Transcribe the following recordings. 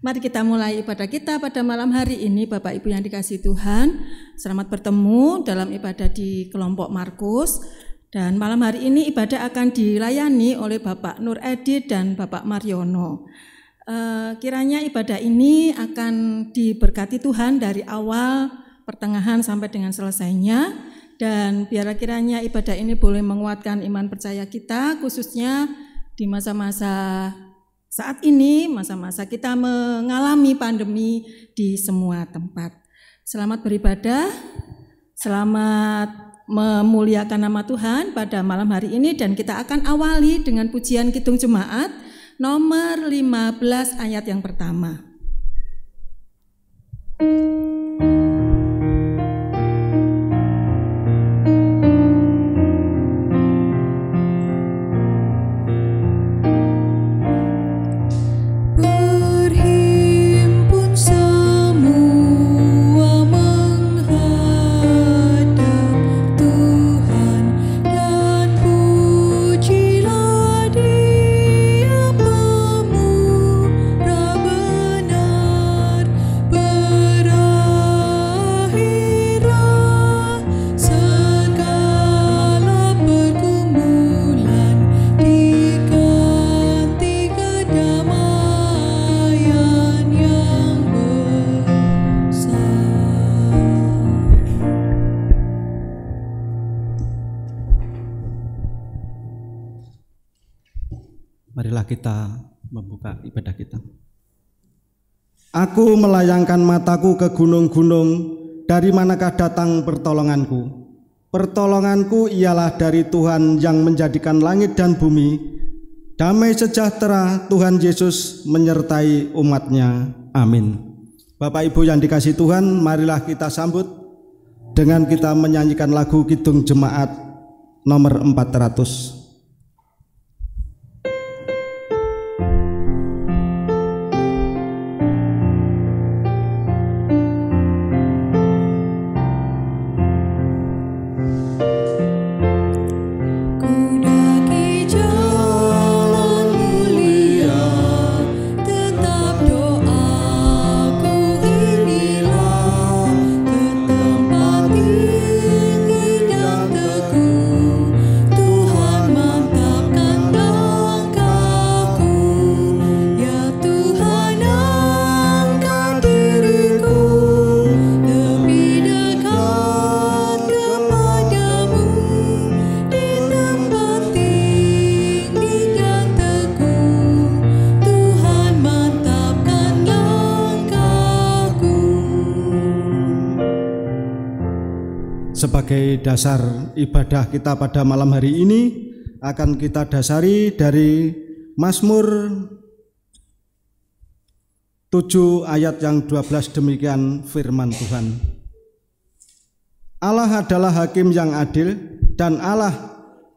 Mari kita mulai ibadah kita pada malam hari ini, Bapak Ibu yang dikasihi Tuhan. Selamat bertemu dalam ibadah di kelompok Markus. Dan malam hari ini ibadah akan dilayani oleh Bapak Nur Edi dan Bapak Mariono. Kiranya ibadah ini akan diberkati Tuhan dari awal, pertengahan sampai dengan selesainya. Dan biarlah kiranya ibadah ini boleh menguatkan iman percaya kita, khususnya di masa-masa saat ini, masa-masa kita mengalami pandemi di semua tempat. Selamat beribadah, selamat memuliakan nama Tuhan pada malam hari ini, dan kita akan awali dengan pujian Kidung Jemaat nomor 15 ayat yang pertama. Marilah kita membuka ibadah kita. Aku melayangkan mataku ke gunung-gunung, dari manakah datang pertolonganku? Pertolonganku ialah dari Tuhan yang menjadikan langit dan bumi. Damai sejahtera Tuhan Yesus menyertai umatnya. Amin. Bapak Ibu yang dikasihi Tuhan, marilah kita sambut dengan kita menyanyikan lagu Kidung Jemaat nomor 400. Sebagai dasar ibadah kita pada malam hari ini akan kita dasari dari Mazmur 7 ayat yang 12, demikian firman Tuhan. Allah adalah hakim yang adil dan Allah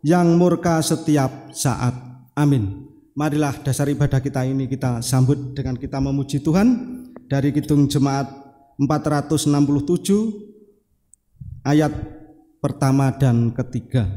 yang murka setiap saat. Amin. Marilah dasar ibadah kita ini kita sambut dengan kita memuji Tuhan dari Kidung Jemaat 467 ayat pertama dan ketiga.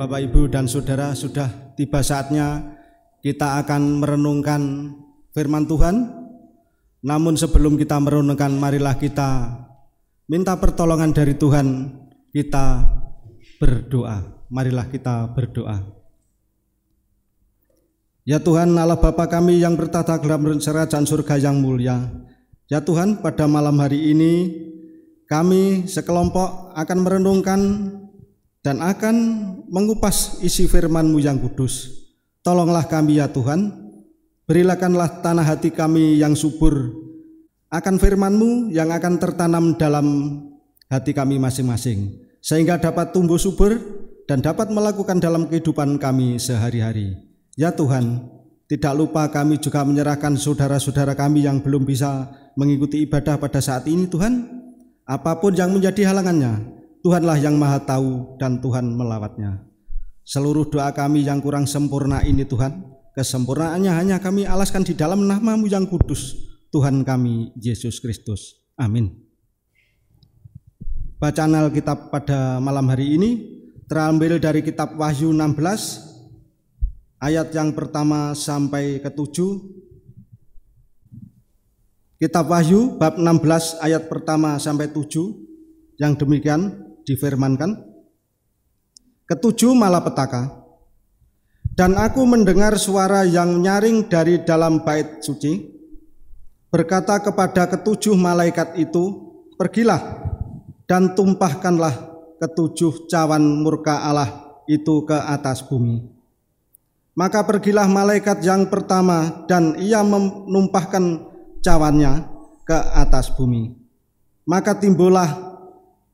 Bapak, Ibu, dan Saudara, sudah tiba saatnya kita akan merenungkan firman Tuhan. Namun sebelum kita merenungkan, marilah kita minta pertolongan dari Tuhan. Kita berdoa. Marilah kita berdoa. Ya Tuhan Allah Bapa kami yang bertata dalam kerajaan surga yang mulia. Ya Tuhan, pada malam hari ini kami sekelompok akan merenungkan dan akan mengupas isi firman-Mu yang kudus. Tolonglah kami ya Tuhan, berilakanlah tanah hati kami yang subur akan firman-Mu yang akan tertanam dalam hati kami masing-masing, sehingga dapat tumbuh subur dan dapat melakukan dalam kehidupan kami sehari-hari. Ya Tuhan, tidak lupa kami juga menyerahkan saudara-saudara kami yang belum bisa mengikuti ibadah pada saat ini Tuhan. Apapun yang menjadi halangannya, Tuhanlah yang maha tahu dan Tuhan melawatnya. Seluruh doa kami yang kurang sempurna ini Tuhan, kesempurnaannya hanya kami alaskan di dalam nama-Mu yang kudus, Tuhan kami Yesus Kristus. Amin. Bacaan Alkitab pada malam hari ini terambil dari kitab Wahyu 16 ayat yang pertama sampai ke-7. Kitab Wahyu bab 16 ayat pertama sampai 7 yang demikian difirmankan. Ketujuh malapetaka. Dan aku mendengar suara yang nyaring dari dalam bait suci, berkata kepada ketujuh malaikat itu, pergilah dan tumpahkanlah ketujuh cawan murka Allah itu ke atas bumi. Maka pergilah malaikat yang pertama dan ia menumpahkan cawannya ke atas bumi. Maka timbullah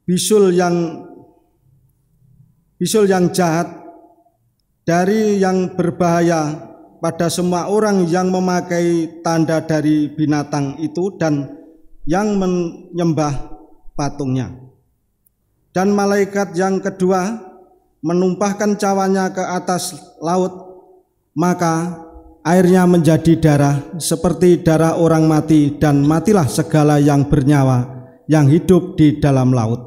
bisul yang jahat dari yang berbahaya pada semua orang yang memakai tanda dari binatang itu dan yang menyembah patungnya. Dan malaikat yang kedua menumpahkan cawannya ke atas laut, maka airnya menjadi darah seperti darah orang mati, dan matilah segala yang bernyawa yang hidup di dalam laut.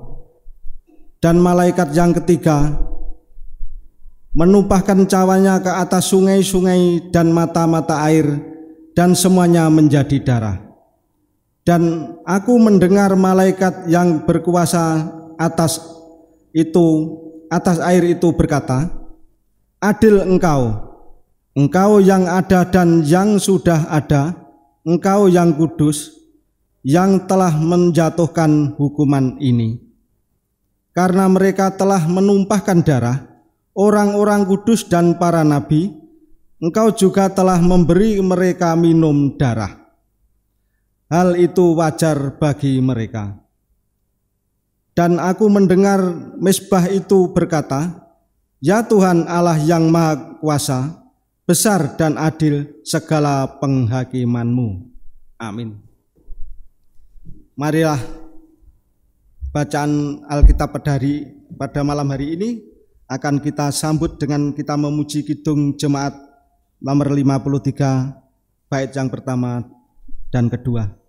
Dan malaikat yang ketiga menumpahkan cawannya ke atas sungai-sungai dan mata-mata air, dan semuanya menjadi darah. Dan aku mendengar malaikat yang berkuasa atas air itu berkata, adil Engkau yang ada dan yang sudah ada, Engkau yang kudus, yang telah menjatuhkan hukuman ini. Karena mereka telah menumpahkan darah orang-orang kudus dan para nabi, Engkau juga telah memberi mereka minum darah. Hal itu wajar bagi mereka. Dan aku mendengar mezbah itu berkata, ya Tuhan Allah yang maha kuasa, besar dan adil segala penghakiman-Mu. Amin. Marilah bacaan Alkitab pada malam hari ini akan kita sambut dengan kita memuji kidung jemaat nomor 53 bait yang pertama dan kedua.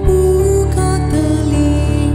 Buka telinga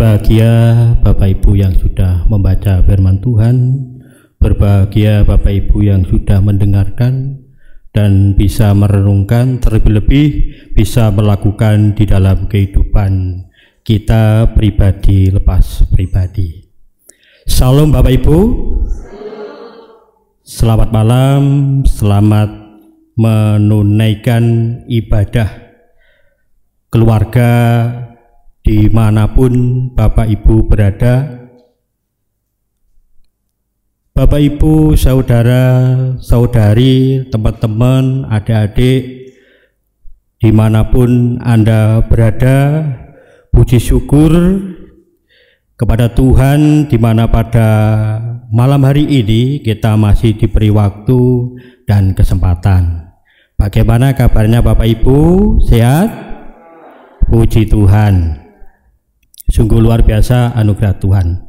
Berbahagia Bapak Ibu yang sudah membaca firman Tuhan, berbahagia Bapak Ibu yang sudah mendengarkan dan bisa merenungkan, terlebih-lebih bisa melakukan di dalam kehidupan kita pribadi lepas pribadi. Salam Bapak Ibu. Selamat malam, selamat menunaikan ibadah keluarga dimanapun Bapak Ibu berada. Bapak Ibu, saudara, saudari, teman-teman, adik-adik, dimanapun Anda berada, puji syukur kepada Tuhan di mana pada malam hari ini kita masih diberi waktu dan kesempatan. Bagaimana kabarnya Bapak Ibu? Sehat? Puji Tuhan. Sungguh luar biasa anugerah Tuhan.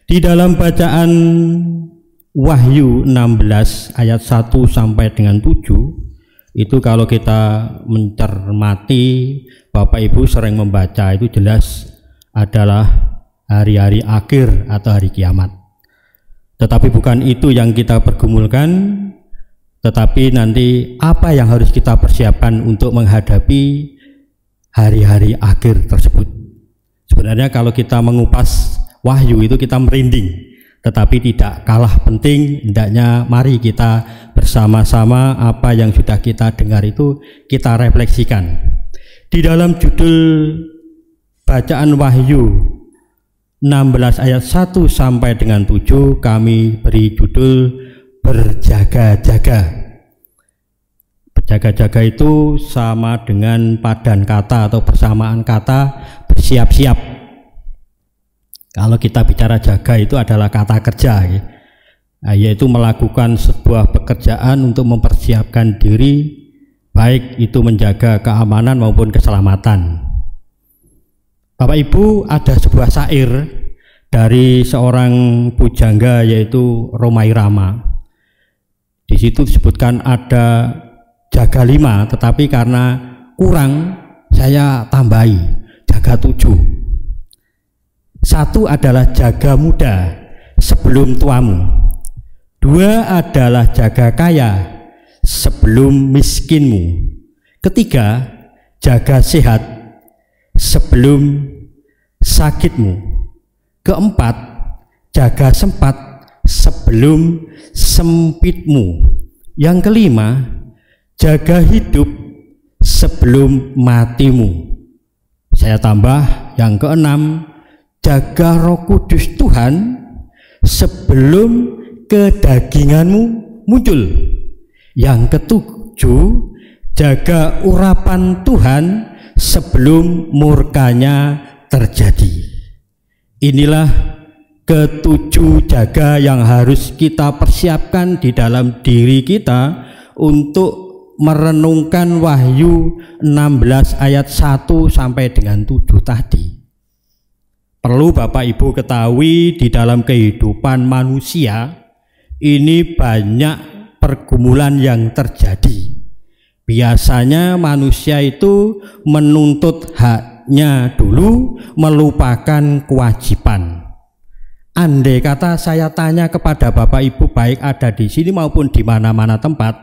Di dalam bacaan Wahyu 16 ayat 1 sampai dengan 7, itu kalau kita mencermati, Bapak Ibu sering membaca, itu jelas adalah hari-hari akhir atau hari kiamat. Tetapi bukan itu yang kita pergumulkan, tetapi nanti apa yang harus kita persiapkan untuk menghadapi hari-hari akhir tersebut. Sebenarnya kalau kita mengupas Wahyu itu kita merinding, tetapi tidak kalah penting hendaknya mari kita bersama-sama apa yang sudah kita dengar itu kita refleksikan. Di dalam judul bacaan Wahyu 16 ayat 1 sampai dengan 7 kami beri judul berjaga-jaga. Berjaga-jaga itu sama dengan padan kata atau persamaan kata bersiap-siap. Kalau kita bicara jaga itu adalah kata kerja, ya. Yaitu melakukan sebuah pekerjaan untuk mempersiapkan diri, baik itu menjaga keamanan maupun keselamatan. Bapak Ibu, ada sebuah syair dari seorang pujangga yaitu Romai Rama. Di situ disebutkan ada jaga 5, tetapi karena kurang saya tambahi jaga 7. 1 adalah jaga muda sebelum tuamu. 2 adalah jaga kaya sebelum miskinmu. 3, jaga sehat sebelum sakitmu. 4, jaga sempat sebelum sempitmu. Yang 5, jaga hidup sebelum matimu. Saya tambah yang 6, jaga Roh Kudus Tuhan sebelum kedaginganmu muncul. Yang 7, jaga urapan Tuhan sebelum murkanya terjadi. Inilah ke-7 jaga yang harus kita persiapkan di dalam diri kita untuk merenungkan Wahyu 16 ayat 1 sampai dengan 7 tadi. Perlu Bapak Ibu ketahui di dalam kehidupan manusia ini banyak pergumulan yang terjadi. Biasanya manusia itu menuntut haknya dulu, melupakan kewajiban. Andai kata saya tanya kepada Bapak Ibu baik ada di sini maupun di mana-mana tempat,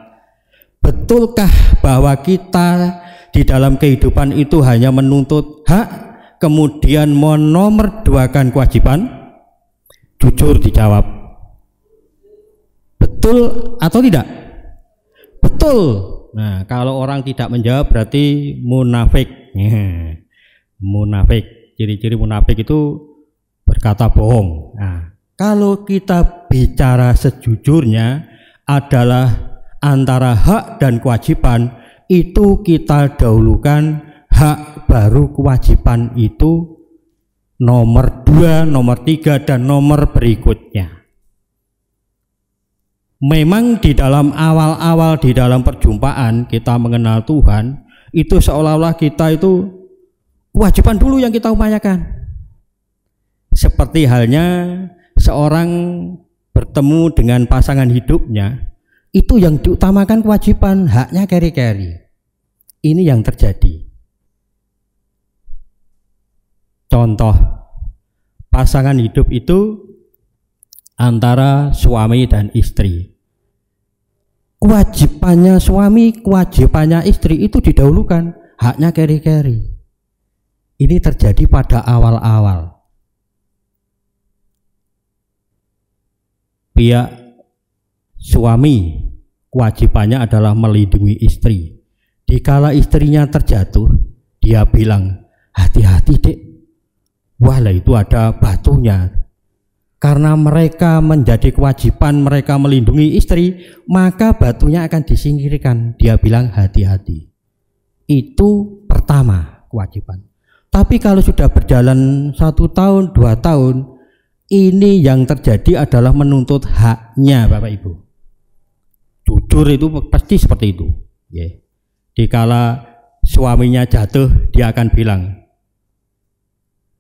betulkah bahwa kita di dalam kehidupan itu hanya menuntut hak, kemudian menomorduakan kewajiban? Jujur dijawab. Betul atau tidak? Betul. Nah, kalau orang tidak menjawab berarti munafik. Munafik, ciri-ciri munafik itu berkata bohong. Nah, kalau kita bicara sejujurnya adalah antara hak dan kewajiban, itu kita dahulukan hak baru kewajiban itu nomor 2, nomor 3 dan nomor berikutnya. Memang di dalam awal-awal di dalam perjumpaan kita mengenal Tuhan itu seolah-olah kita itu kewajiban dulu yang kita upayakan. Seperti halnya seorang bertemu dengan pasangan hidupnya, itu yang diutamakan kewajiban, haknya keri-keri. Ini yang terjadi. Contoh, pasangan hidup itu antara suami dan istri. Kewajibannya suami, kewajibannya istri itu didahulukan, haknya keri-keri. Ini terjadi pada awal-awal. Pihak suami kewajibannya adalah melindungi istri. Dikala istrinya terjatuh, dia bilang, hati-hati dek, wah lah itu ada batunya. Karena mereka menjadi kewajiban mereka melindungi istri, maka batunya akan disingkirkan. Dia bilang hati-hati. Itu pertama kewajiban. Tapi kalau sudah berjalan 1 tahun, 2 tahun, ini yang terjadi adalah menuntut haknya Bapak Ibu. Jujur itu pasti seperti itu. Dikala suaminya jatuh, dia akan bilang,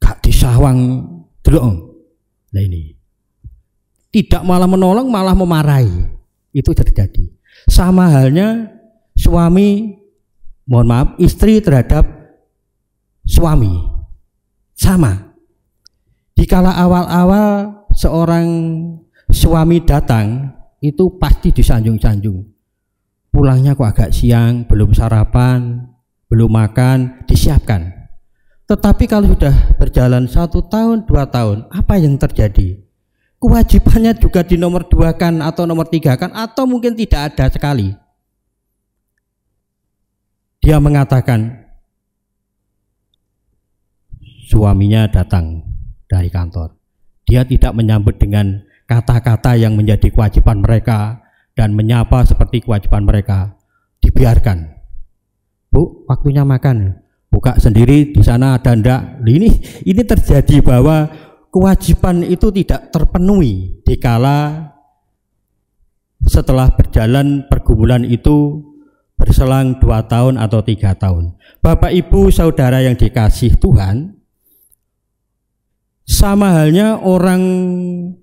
gak disawang delok. Nah ini tidak malah menolong, malah memarahi. Itu terjadi. Sama halnya suami, mohon maaf, istri terhadap suami. Sama. Dikala awal-awal seorang suami datang, itu pasti disanjung-sanjung. Pulangnya kok agak siang, belum sarapan, belum makan, disiapkan. Tetapi kalau sudah berjalan 1 tahun, 2 tahun, apa yang terjadi? Kewajibannya juga di nomor 2 kan, atau nomor 3 kan, atau mungkin tidak ada sekali. Dia mengatakan, suaminya datang dari kantor. Dia tidak menyambut dengan kata-kata yang menjadi kewajiban mereka dan menyapa seperti kewajiban mereka. Dibiarkan. Bu, waktunya makan. Buka sendiri, di sana ada ndak. Ini terjadi bahwa kewajiban itu tidak terpenuhi dikala setelah berjalan pergumulan itu berselang 2 tahun atau 3 tahun. Bapak Ibu saudara yang dikasih Tuhan, sama halnya orang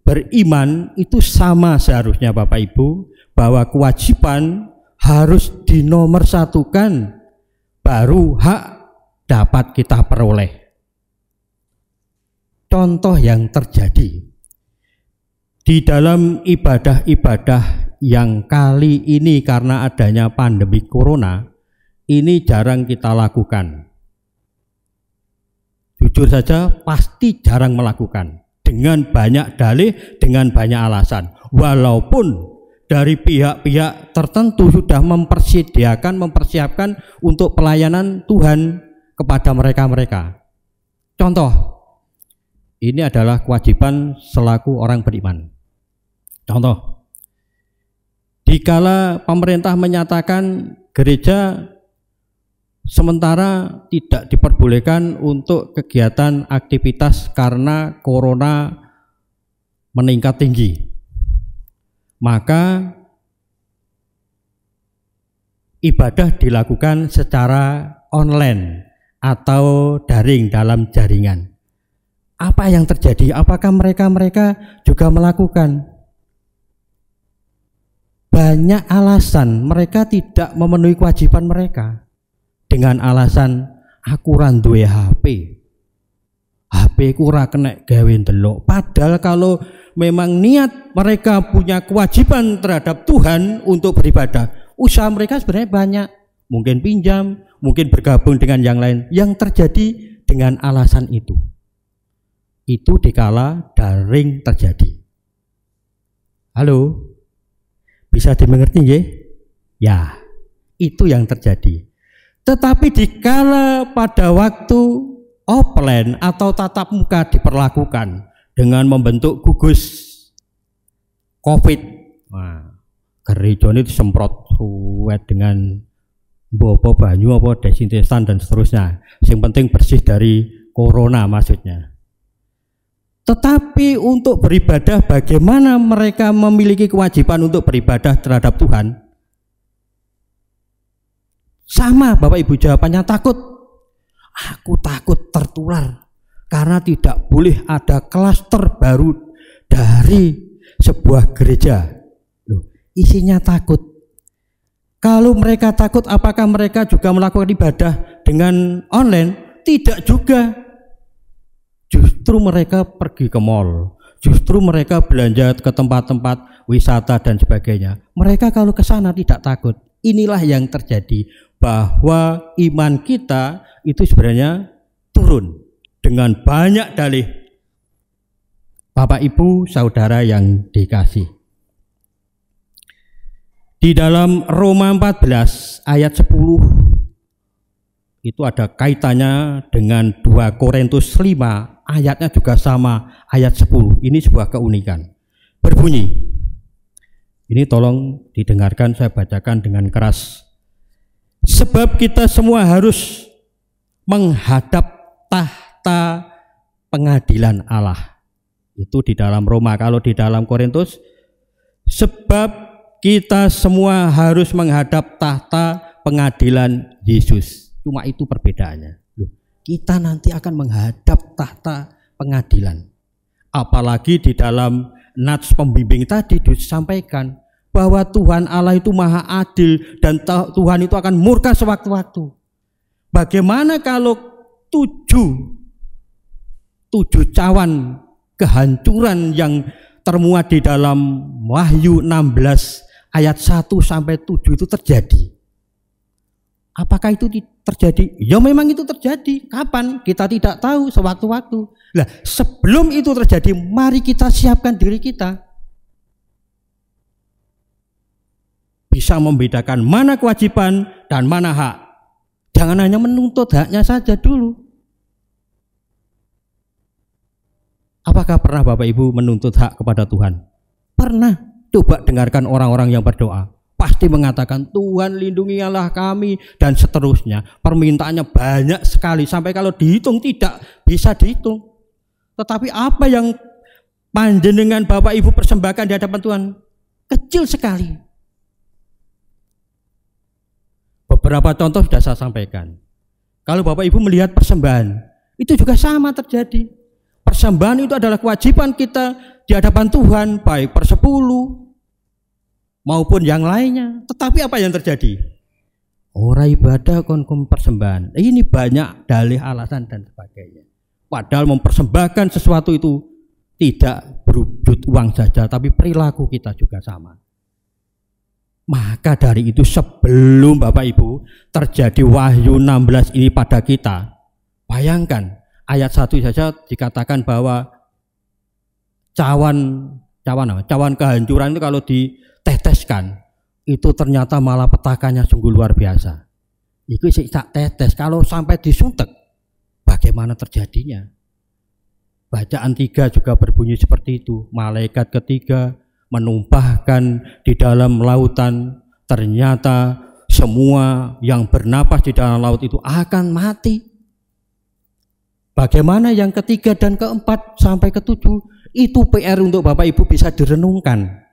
beriman itu sama seharusnya Bapak Ibu, bahwa kewajiban harus dinomorsatukan baru hak dapat kita peroleh. Contoh yang terjadi di dalam ibadah-ibadah yang kali ini karena adanya pandemi corona, ini jarang kita lakukan. Jujur saja pasti jarang melakukan, dengan banyak dalih, dengan banyak alasan. Walaupun dari pihak-pihak tertentu sudah mempersiapkan untuk pelayanan Tuhan kepada mereka-mereka. Contoh, ini adalah kewajiban selaku orang beriman. Contoh, dikala pemerintah menyatakan gereja sementara tidak diperbolehkan untuk kegiatan aktivitas karena corona meningkat tinggi, maka ibadah dilakukan secara online atau daring dalam jaringan. Apa yang terjadi? Apakah mereka juga melakukan? Banyak alasan mereka tidak memenuhi kewajiban mereka. Dengan alasan aku ra duwe HP ku ora kena gawe ndelok. Padahal kalau memang niat mereka punya kewajiban terhadap Tuhan untuk beribadah, usaha mereka sebenarnya banyak. Mungkin pinjam, mungkin bergabung dengan yang lain. Yang terjadi dengan alasan itu dikala daring terjadi. Halo, bisa dimengerti nggih? Ya, itu yang terjadi. Tetapi dikala pada waktu offline atau tatap muka diperlakukan dengan membentuk gugus COVID, nah, gereja ini disemprot ruwet dengan bobo banyu apa desinfektan dan seterusnya. Yang penting bersih dari corona maksudnya. Tetapi untuk beribadah, bagaimana mereka memiliki kewajiban untuk beribadah terhadap Tuhan? Sama Bapak Ibu jawabannya, takut. Aku takut tertular karena tidak boleh ada klaster baru dari sebuah gereja. Loh, isinya takut. Kalau mereka takut, apakah mereka juga melakukan ibadah dengan online? Tidak juga. justru mereka pergi ke mall, justru mereka belanja ke tempat-tempat wisata dan sebagainya. Mereka kalau ke sana tidak takut. Inilah yang terjadi, bahwa iman kita itu sebenarnya turun dengan banyak dalih. Bapak Ibu Saudara yang dikasih, di dalam Roma 14 ayat 10 itu ada kaitannya dengan 2 Korintus 5, ayatnya juga sama, ayat 10. Ini sebuah keunikan. Berbunyi, ini tolong didengarkan, saya bacakan dengan keras. Sebab kita semua harus menghadap tahta pengadilan Allah. Itu di dalam Roma. Kalau di dalam Korintus, sebab kita semua harus menghadap tahta pengadilan Yesus. Cuma itu perbedaannya. Loh, kita nanti akan menghadap tahta pengadilan. Apalagi di dalam nats pembimbing tadi disampaikan bahwa Tuhan Allah itu maha adil dan Tuhan itu akan murka sewaktu-waktu. Bagaimana kalau tujuh cawan kehancuran yang termuat di dalam Wahyu 16 ayat 1 sampai 7 itu terjadi? Apakah itu terjadi? Ya memang itu terjadi. Kapan? Kita tidak tahu, sewaktu-waktu. Nah, sebelum itu terjadi, mari kita siapkan diri kita. Bisa membedakan mana kewajiban dan mana hak. Jangan hanya menuntut haknya saja dulu. Apakah pernah Bapak Ibu menuntut hak kepada Tuhan? Pernah. Coba dengarkan orang-orang yang berdoa. Pasti mengatakan, Tuhan lindungilah kami, dan seterusnya. Permintaannya banyak sekali, sampai kalau dihitung tidak bisa dihitung. Tetapi apa yang panjenengan Bapak Ibu persembahkan di hadapan Tuhan? Kecil sekali. Beberapa contoh sudah saya sampaikan. Kalau Bapak Ibu melihat persembahan, itu juga sama terjadi. Persembahan itu adalah kewajiban kita di hadapan Tuhan, baik persepuluh maupun yang lainnya. Tetapi apa yang terjadi? Ora ibadah kon persembahan. Ini banyak dalih alasan dan sebagainya. Padahal mempersembahkan sesuatu itu tidak berwujud uang saja, tapi perilaku kita juga sama. Maka dari itu sebelum Bapak Ibu terjadi Wahyu 16 ini pada kita, bayangkan ayat 1 saja dikatakan bahwa cawan kehancuran itu kalau diteteskan itu ternyata malah petakannya sungguh luar biasa. Itu sak tetes, kalau sampai disuntek bagaimana terjadinya? Bacaan 3 juga berbunyi seperti itu. Malaikat ketiga menumpahkan di dalam lautan, ternyata semua yang bernapas di dalam laut itu akan mati. Bagaimana yang ketiga dan keempat sampai ketujuh? Itu PR untuk Bapak Ibu bisa direnungkan.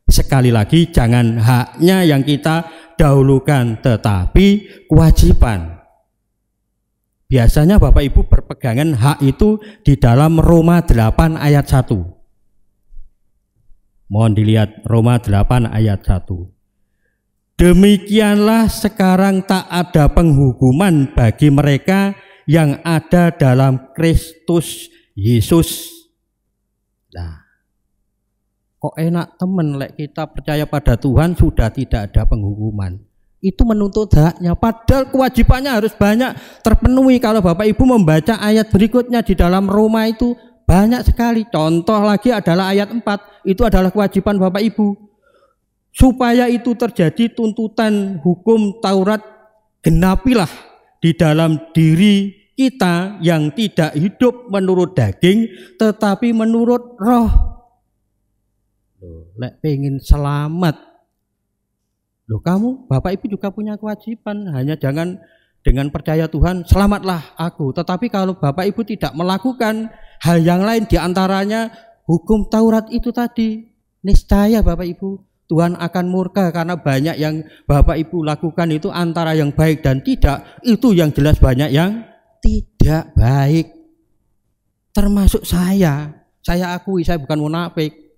Sekali lagi, jangan haknya yang kita dahulukan, tetapi kewajiban. Biasanya Bapak Ibu berpegangan hak itu di dalam Roma 8 ayat 1. Mohon dilihat Roma 8 ayat 1. Demikianlah sekarang tak ada penghukuman bagi mereka yang ada dalam Kristus Yesus. Nah, kok enak temen lek kita percaya pada Tuhan sudah tidak ada penghukuman. Itu menuntut haknya, padahal kewajibannya harus banyak terpenuhi. Kalau Bapak Ibu membaca ayat berikutnya di dalam Roma itu banyak sekali. Contoh lagi adalah ayat 4, itu adalah kewajiban Bapak Ibu. Supaya itu terjadi tuntutan hukum Taurat, genapilah di dalam diri kita yang tidak hidup menurut daging tetapi menurut roh. Lek pengen selamat, loh kamu Bapak Ibu juga punya kewajiban. Hanya jangan dengan percaya Tuhan selamatlah aku, tetapi kalau Bapak Ibu tidak melakukan hal yang lain diantaranya hukum Taurat itu tadi, niscaya Bapak Ibu Tuhan akan murka, karena banyak yang Bapak Ibu lakukan itu antara yang baik dan tidak, itu yang jelas banyak yang tidak baik. Termasuk saya akui, saya bukan munafik.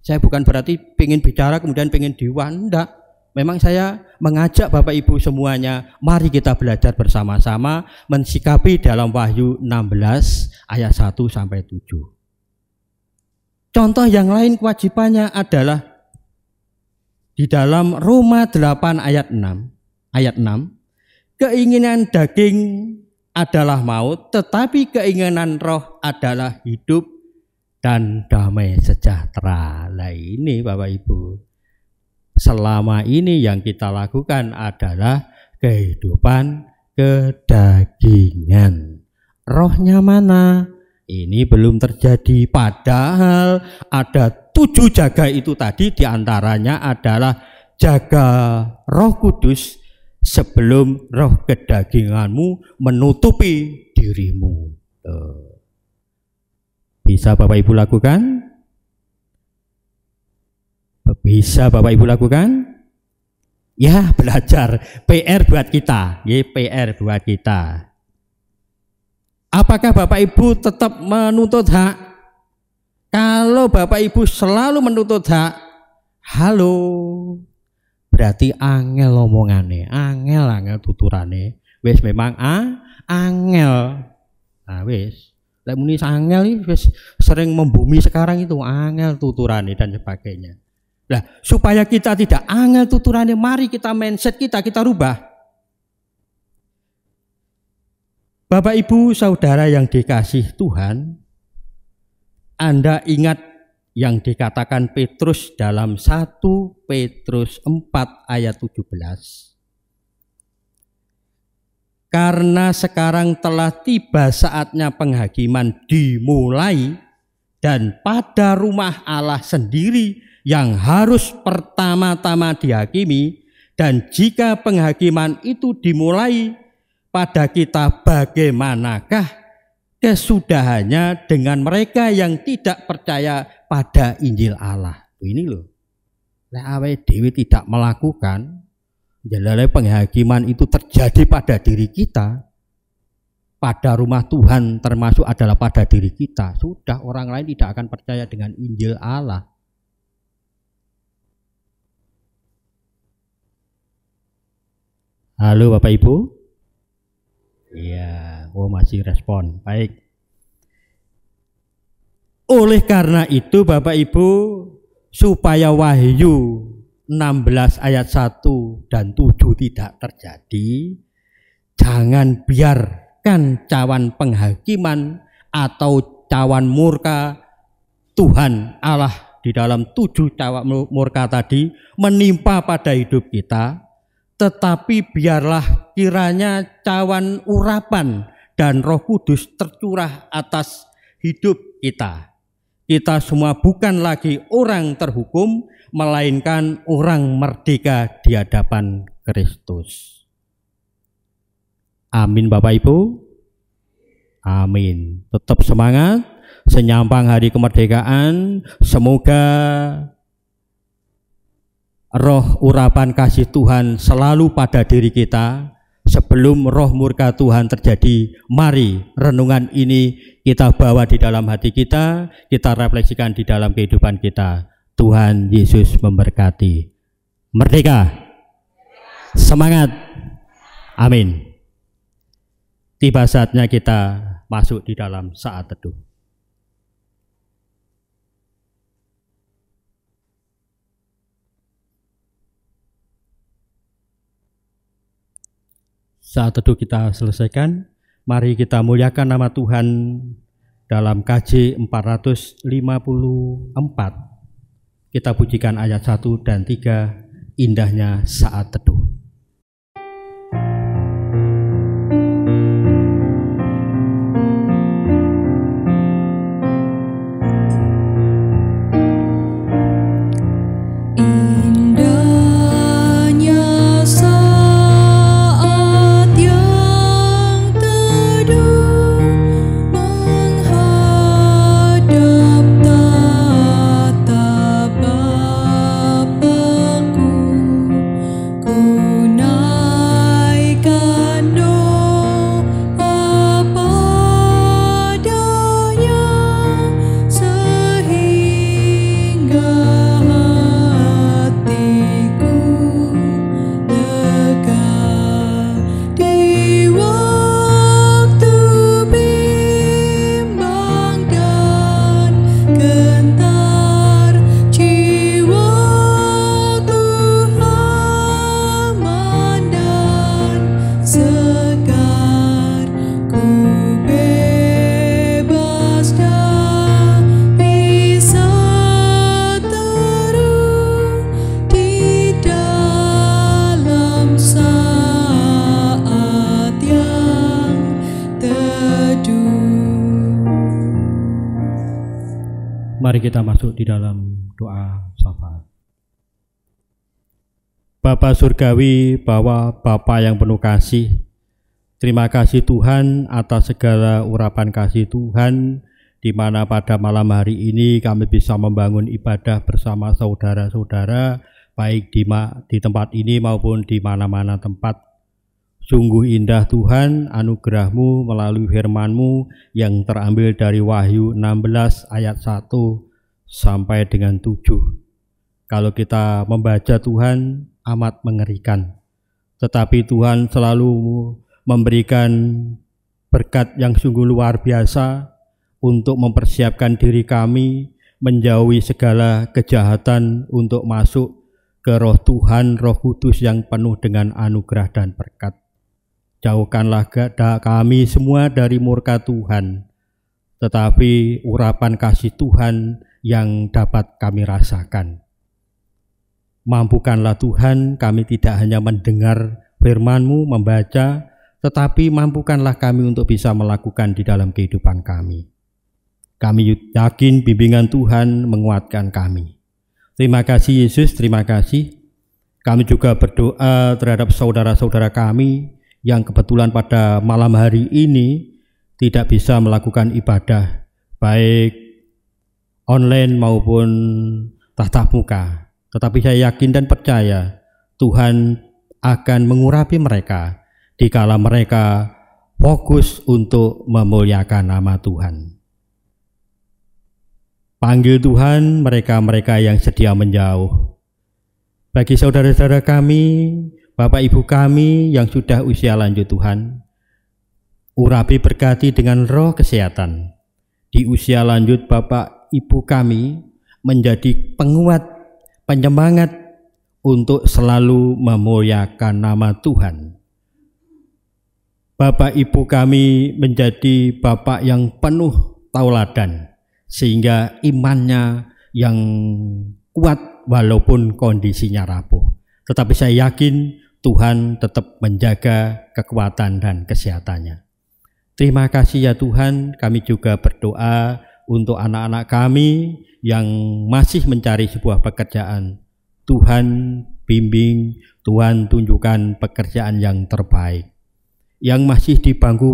Saya bukan berarti pengen bicara kemudian pengen diwan, enggak. Memang saya mengajak Bapak Ibu semuanya, mari kita belajar bersama-sama mensikapi dalam Wahyu 16 ayat 1 sampai 7. Contoh yang lain kewajibannya adalah di dalam Roma 8 ayat 6, keinginan daging adalah maut, tetapi keinginan roh adalah hidup dan damai sejahtera. Nah ini Bapak Ibu, selama ini yang kita lakukan adalah kehidupan kedagingan. Rohnya mana? Ini belum terjadi, padahal ada 7 jaga itu tadi, diantaranya adalah jaga Roh Kudus sebelum roh kedaginganmu menutupi dirimu. Bisa Bapak Ibu lakukan? Bisa Bapak Ibu lakukan? Ya, belajar. PR buat kita. Ya, PR buat kita. Apakah Bapak Ibu tetap menuntut hak? Kalau Bapak Ibu selalu menuntut hak, halo, berarti angel omongane, angel tuturane. Wis memang angel. Nah wis, lek muni angel wis sering membumi sekarang itu, angel tuturane dan sebagainya. Nah, supaya kita tidak angel tuturane, mari kita mindset kita rubah. Bapak Ibu Saudara yang dikasih Tuhan, Anda ingat yang dikatakan Petrus dalam 1 Petrus 4 ayat 17. Karena sekarang telah tiba saatnya penghakiman dimulai, dan pada rumah Allah sendiri yang harus pertama-tama dihakimi, dan jika penghakiman itu dimulai pada kita, bagaimanakah kesudahannya dengan mereka yang tidak percaya pada Injil Allah? Ini loh, lek awake dhewe tidak melakukan, jalane penghakiman itu terjadi pada diri kita, pada rumah Tuhan termasuk adalah pada diri kita. Sudah, orang lain tidak akan percaya dengan Injil Allah. Halo Bapak Ibu? Iya, masih respon. Baik. Oleh karena itu Bapak Ibu, supaya Wahyu 16 ayat 1 dan 7 tidak terjadi, jangan biarkan cawan penghakiman atau cawan murka Tuhan Allah di dalam 7 cawan murka tadi menimpa pada hidup kita. Tetapi biarlah kiranya cawan urapan dan Roh Kudus tercurah atas hidup kita. Kita semua bukan lagi orang terhukum, melainkan orang merdeka di hadapan Kristus. Amin Bapak Ibu. Amin. Tetap semangat, senyampang hari kemerdekaan. Semoga roh urapan kasih Tuhan selalu pada diri kita. Sebelum roh murka Tuhan terjadi, mari renungan ini kita bawa di dalam hati kita refleksikan di dalam kehidupan kita. Tuhan Yesus memberkati. Merdeka, semangat, amin. Tiba saatnya kita masuk di dalam saat teduh. Saat teduh kita selesaikan, mari kita muliakan nama Tuhan dalam KJ 454. Kita pujikan ayat 1 dan 3, indahnya saat teduh. Ku Mari kita masuk di dalam doa syafaat. Bapa Surgawi, Bapa yang penuh kasih, terima kasih Tuhan atas segala urapan kasih Tuhan, di mana pada malam hari ini kami bisa membangun ibadah bersama saudara-saudara, baik di tempat ini maupun di mana-mana tempat. Sungguh indah Tuhan anugerah-Mu melalui firman-Mu yang terambil dari Wahyu 16 ayat 1 sampai dengan 7. Kalau kita membaca Tuhan amat mengerikan, tetapi Tuhan selalu memberikan berkat yang sungguh luar biasa untuk mempersiapkan diri kami menjauhi segala kejahatan untuk masuk ke Roh Tuhan, Roh Kudus yang penuh dengan anugerah dan berkat. Jauhkanlah kami semua dari murka Tuhan, tetapi urapan kasih Tuhan yang dapat kami rasakan. Mampukanlah Tuhan kami tidak hanya mendengar firman-Mu, membaca, tetapi mampukanlah kami untuk bisa melakukan di dalam kehidupan kami. Kami yakin bimbingan Tuhan menguatkan kami. Terima kasih Yesus, terima kasih. Kami juga berdoa terhadap saudara-saudara kami yang kebetulan pada malam hari ini tidak bisa melakukan ibadah, baik online maupun tatap muka. Tetapi saya yakin dan percaya Tuhan akan mengurapi mereka dikala mereka fokus untuk memuliakan nama Tuhan. Panggil Tuhan mereka-mereka yang sedia menjauh. Bagi saudara-saudara kami, Bapak Ibu kami yang sudah usia lanjut Tuhan, urapi berkati dengan roh kesehatan. Di usia lanjut Bapak Ibu kami menjadi penguat, penyemangat untuk selalu memuliakan nama Tuhan. Bapak Ibu kami menjadi Bapak yang penuh tauladan, sehingga imannya yang kuat walaupun kondisinya rapuh. Tetapi saya yakin Tuhan tetap menjaga kekuatan dan kesehatannya. Terima kasih ya Tuhan, kami juga berdoa untuk anak-anak kami yang masih mencari sebuah pekerjaan. Tuhan bimbing, Tuhan tunjukkan pekerjaan yang terbaik. Yang masih di bangku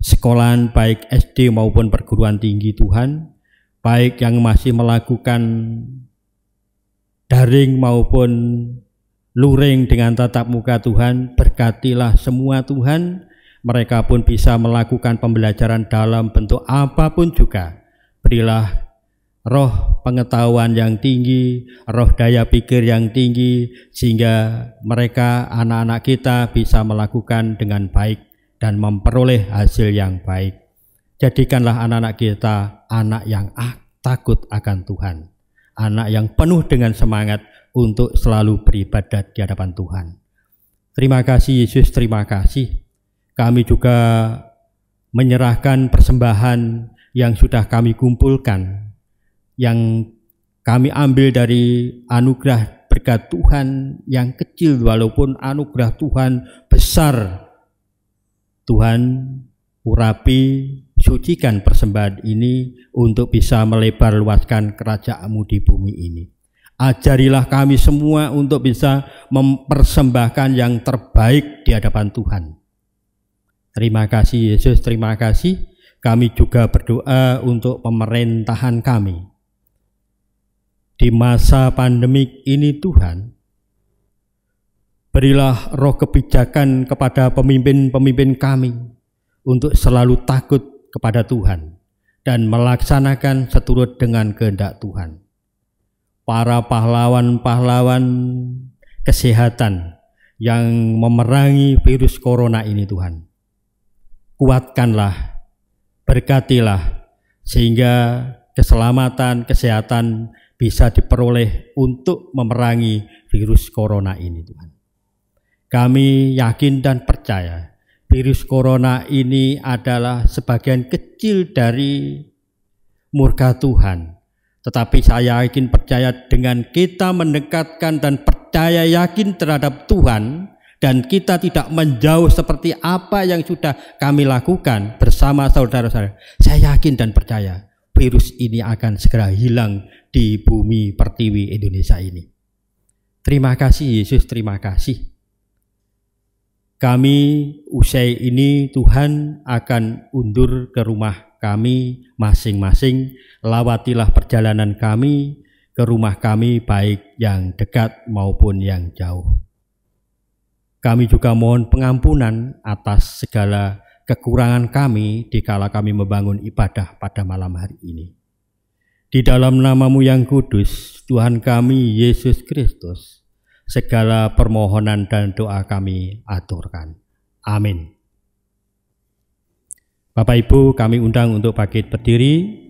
sekolahan baik SD maupun perguruan tinggi Tuhan, baik yang masih melakukan daring maupun luring dengan tatap muka Tuhan, berkatilah semua Tuhan, mereka pun bisa melakukan pembelajaran dalam bentuk apapun juga. Berilah roh pengetahuan yang tinggi, roh daya pikir yang tinggi, sehingga mereka, anak-anak kita bisa melakukan dengan baik dan memperoleh hasil yang baik. Jadikanlah anak-anak kita anak yang takut akan Tuhan, anak yang penuh dengan semangat untuk selalu beribadat di hadapan Tuhan. Terima kasih Yesus, terima kasih. Kami juga menyerahkan persembahan yang sudah kami kumpulkan, yang kami ambil dari anugerah berkat Tuhan yang kecil walaupun anugerah Tuhan besar. Tuhan urapi, sucikan persembahan ini untuk bisa melebar luaskan kerajaan-Mu di bumi ini. Ajarilah kami semua untuk bisa mempersembahkan yang terbaik di hadapan Tuhan. Terima kasih Yesus, terima kasih. Kami juga berdoa untuk pemerintahan kami. Di masa pandemik ini Tuhan, berilah roh kebijakan kepada pemimpin-pemimpin kami untuk selalu takut kepada Tuhan dan melaksanakan seturut dengan kehendak Tuhan. Para pahlawan-pahlawan kesehatan yang memerangi virus corona ini Tuhan, kuatkanlah, berkatilah, sehingga keselamatan, kesehatan bisa diperoleh untuk memerangi virus corona ini Tuhan. Kami yakin dan percaya virus corona ini adalah sebagian kecil dari murka Tuhan. Tetapi saya yakin percaya dengan kita mendekatkan dan percaya yakin terhadap Tuhan, dan kita tidak menjauh seperti apa yang sudah kami lakukan bersama saudara-saudara. Saya yakin dan percaya virus ini akan segera hilang di bumi pertiwi Indonesia ini. Terima kasih Yesus, terima kasih. Kami usai ini Tuhan akan undur ke rumah kami masing-masing. Lawatilah perjalanan kami ke rumah kami, baik yang dekat maupun yang jauh. Kami juga mohon pengampunan atas segala kekurangan kami dikala kami membangun ibadah pada malam hari ini. Di dalam nama-Mu yang kudus, Tuhan kami Yesus Kristus, segala permohonan dan doa kami aturkan. Amin. Bapak Ibu, kami undang untuk bangkit berdiri.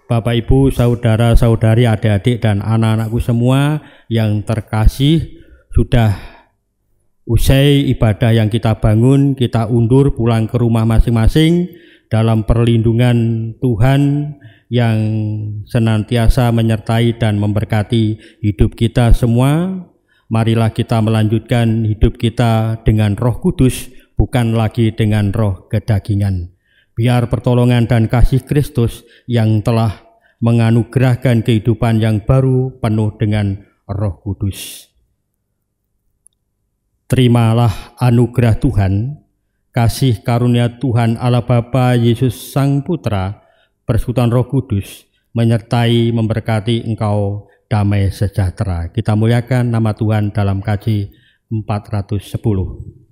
Bapak Ibu, saudara-saudari, adik-adik dan anak-anakku semua yang terkasih, sudah usai ibadah yang kita bangun, kita undur pulang ke rumah masing-masing dalam perlindungan Tuhan yang senantiasa menyertai dan memberkati hidup kita semua. Marilah kita melanjutkan hidup kita dengan Roh Kudus, bukan lagi dengan roh kedagingan. Biar pertolongan dan kasih Kristus yang telah menganugerahkan kehidupan yang baru penuh dengan Roh Kudus. Terimalah anugerah Tuhan, kasih karunia Tuhan Allah Bapa, Yesus Sang Putra, persekutuan Roh Kudus menyertai memberkati engkau, damai sejahtera. Kita muliakan nama Tuhan dalam KJ 410.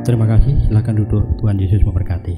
Terima kasih, silakan duduk. Tuhan Yesus memberkati.